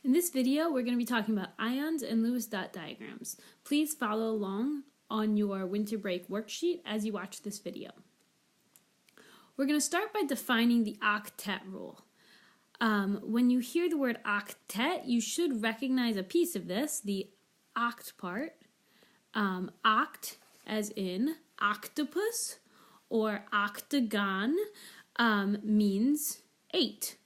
In this video, we're going to be talking about ions and Lewis dot diagrams. Please follow along on your winter break worksheet as you watch this video. We're going to start by defining the octet rule. When you hear the word octet, you should recognize a piece of this, the oct part. Oct as in octopus or octagon means 8.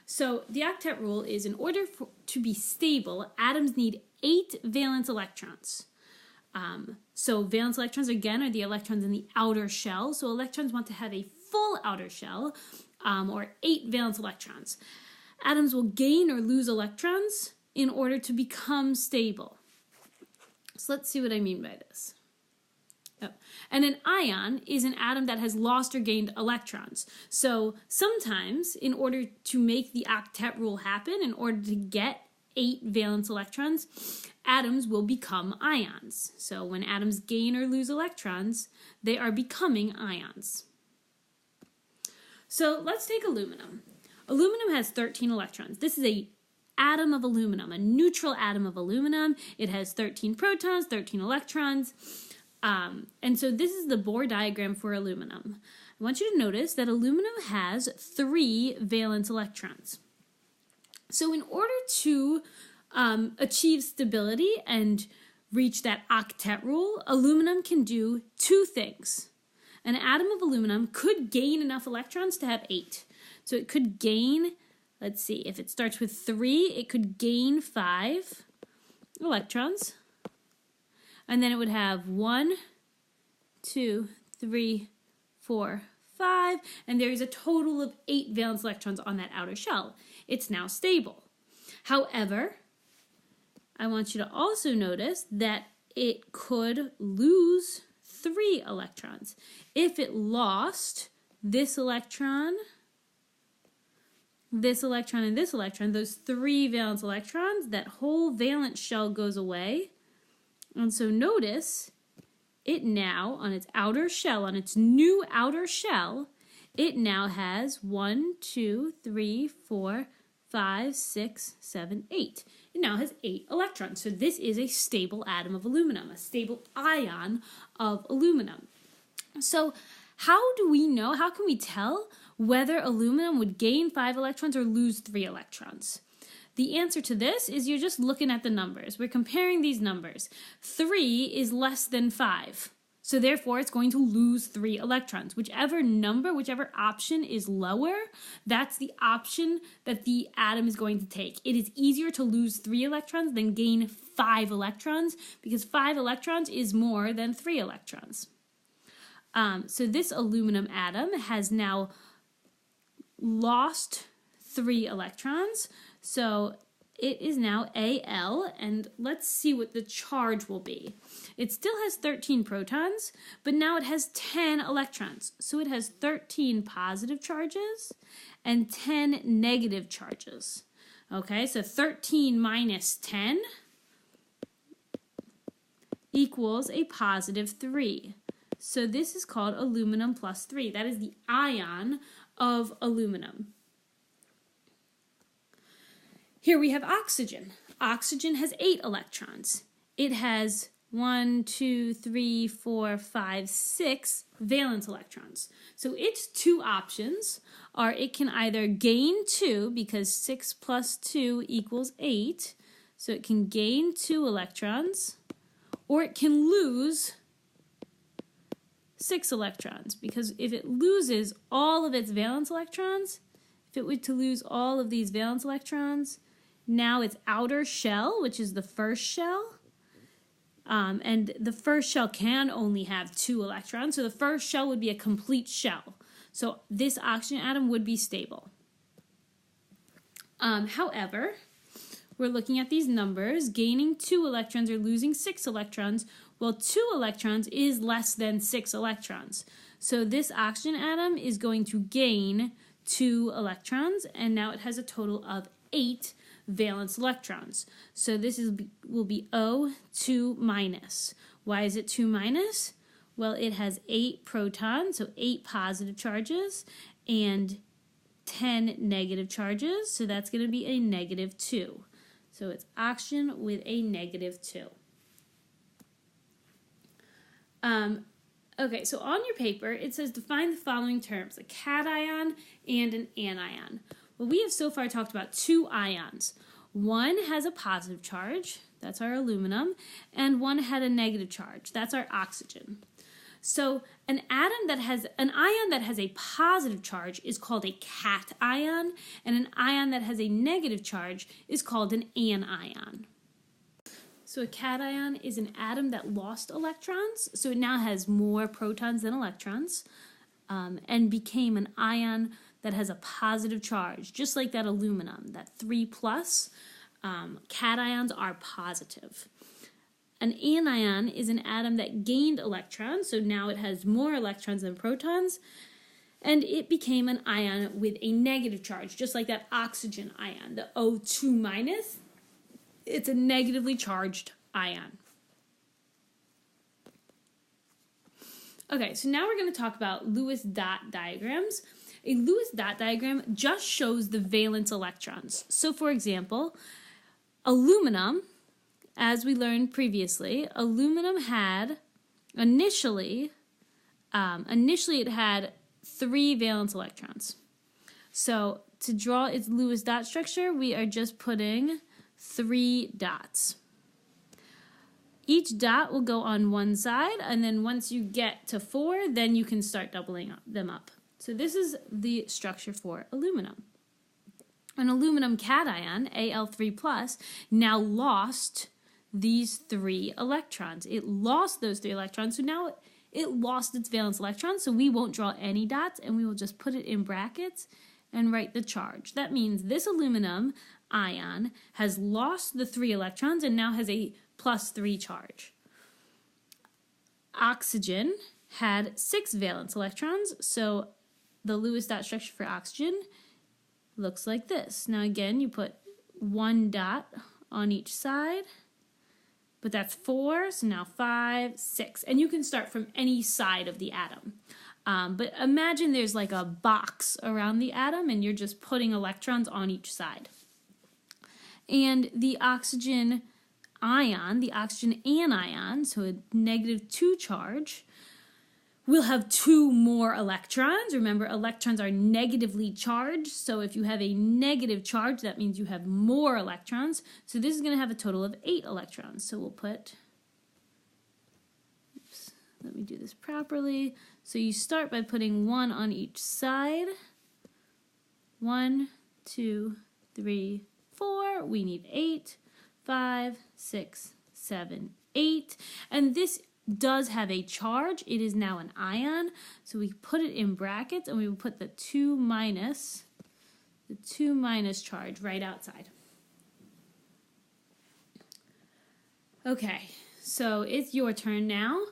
So the octet rule is in order to be stable, atoms need 8 valence electrons. So valence electrons, again, are the electrons in the outer shell. So electrons want to have a full outer shell, or 8 valence electrons. Atoms will gain or lose electrons in order to become stable. So let's see what I mean by this. And an ion is an atom that has lost or gained electrons. So sometimes, in order to make the octet rule happen, in order to get 8 valence electrons, atoms will become ions. So when atoms gain or lose electrons, they are becoming ions. So let's take aluminum. Aluminum has 13 electrons. This is an atom of aluminum, a neutral atom of aluminum. It has 13 protons, 13 electrons. And so this is the Bohr diagram for aluminum. I want you to notice that aluminum has 3 valence electrons. So in order to achieve stability and reach that octet rule, aluminum can do 2 things. An atom of aluminum could gain enough electrons to have 8. So it could gain, let's see, if it starts with 3, it could gain 5 electrons. And then it would have 1, 2, 3, 4, 5, and there is a total of 8 valence electrons on that outer shell. It's now stable. However, I want you to also notice that it could lose 3 electrons. If it lost this electron, and this electron, those 3 valence electrons, that whole valence shell goes away. And so notice, it now, on its outer shell, on its new outer shell, it now has 1, 2, 3, 4, 5, 6, 7, 8. It now has 8 electrons. So this is a stable atom of aluminum, a stable ion of aluminum. So how do we know, how can we tell whether aluminum would gain 5 electrons or lose 3 electrons? The answer to this is you're just looking at the numbers. We're comparing these numbers. 3 is less than 5. So therefore, it's going to lose 3 electrons. Whichever number, whichever option is lower, that's the option that the atom is going to take. It is easier to lose 3 electrons than gain 5 electrons because 5 electrons is more than 3 electrons. So this aluminum atom has now lost 3 electrons. So it is now Al, and let's see what the charge will be. It still has 13 protons, but now it has 10 electrons. So it has 13 positive charges and 10 negative charges. Okay, so 13 minus 10 equals a positive 3. So this is called aluminum plus 3. That is the ion of aluminum. Here we have oxygen. Oxygen has 8 electrons. It has 1, 2, 3, 4, 5, 6 valence electrons. So its 2 options are it can either gain 2 because 6 plus 2 equals 8. So it can gain 2 electrons, or it can lose 6 electrons because if it loses all of its valence electrons, if it were to lose all of these valence electrons, now its outer shell, which is the first shell, and the first shell can only have 2 electrons, so the first shell would be a complete shell. So this oxygen atom would be stable. However, we're looking at these numbers, gaining 2 electrons or losing 6 electrons. Well, 2 electrons is less than 6 electrons. So this oxygen atom is going to gain 2 electrons, and now it has a total of 8 valence electrons. So this will be O2 minus. Why is it 2 minus? Well, it has 8 protons, so 8 positive charges, and 10 negative charges, so that's going to be a -2. So it's oxygen with a -2. Okay, so on your paper, it says define the following terms, a cation and an anion. Well, we have so far talked about two ions. One has a positive charge, that's our aluminum, and one had a negative charge, that's our oxygen. So an ion that has a positive charge is called a cation, and an ion that has a negative charge is called an anion. So a cation is an atom that lost electrons, so it now has more protons than electrons, and became an ion that has a positive charge, just like that aluminum, that 3+. Cations are positive. An anion is an atom that gained electrons, so now it has more electrons than protons, and it became an ion with a negative charge, just like that oxygen ion, the O2-. It's a negatively charged ion. Okay, so now we're going to talk about Lewis dot diagrams. A Lewis dot diagram just shows the valence electrons. So for example, aluminum, as we learned previously, aluminum had initially it had 3 valence electrons. So to draw its Lewis dot structure, we are just putting 3 dots. Each dot will go on one side, and then once you get to 4, then you can start doubling them up. So this is the structure for aluminum. An aluminum cation, Al3+, now lost these 3 electrons. It lost those 3 electrons, so now it lost its valence electrons, so we won't draw any dots, and we will just put it in brackets and write the charge. That means this aluminum ion has lost the 3 electrons and now has a +3 charge. Oxygen had 6 valence electrons, so the Lewis dot structure for oxygen looks like this. Now again, you put 1 dot on each side, but that's 4, so now 5, 6, and you can start from any side of the atom. But imagine there's like a box around the atom and you're just putting electrons on each side. And the oxygen ion, the oxygen anion, so a -2 charge, will have 2 more electrons. Remember, electrons are negatively charged, so if you have a negative charge, that means you have more electrons. So this is going to have a total of 8 electrons. So we'll put, let me do this properly. So you start by putting 1 on each side. 1, 2, 3, 4. We need 8, 5, 6, 7, 8. And this does have a charge. It is now an ion. So we put it in brackets and we will put the 2 minus charge right outside. Okay, so it's your turn now.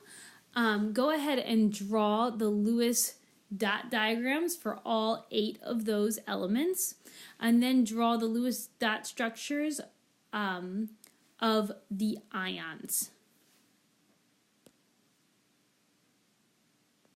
Go ahead and draw the Lewis dot diagrams for all 8 of those elements, and then draw the Lewis dot structures of the ions.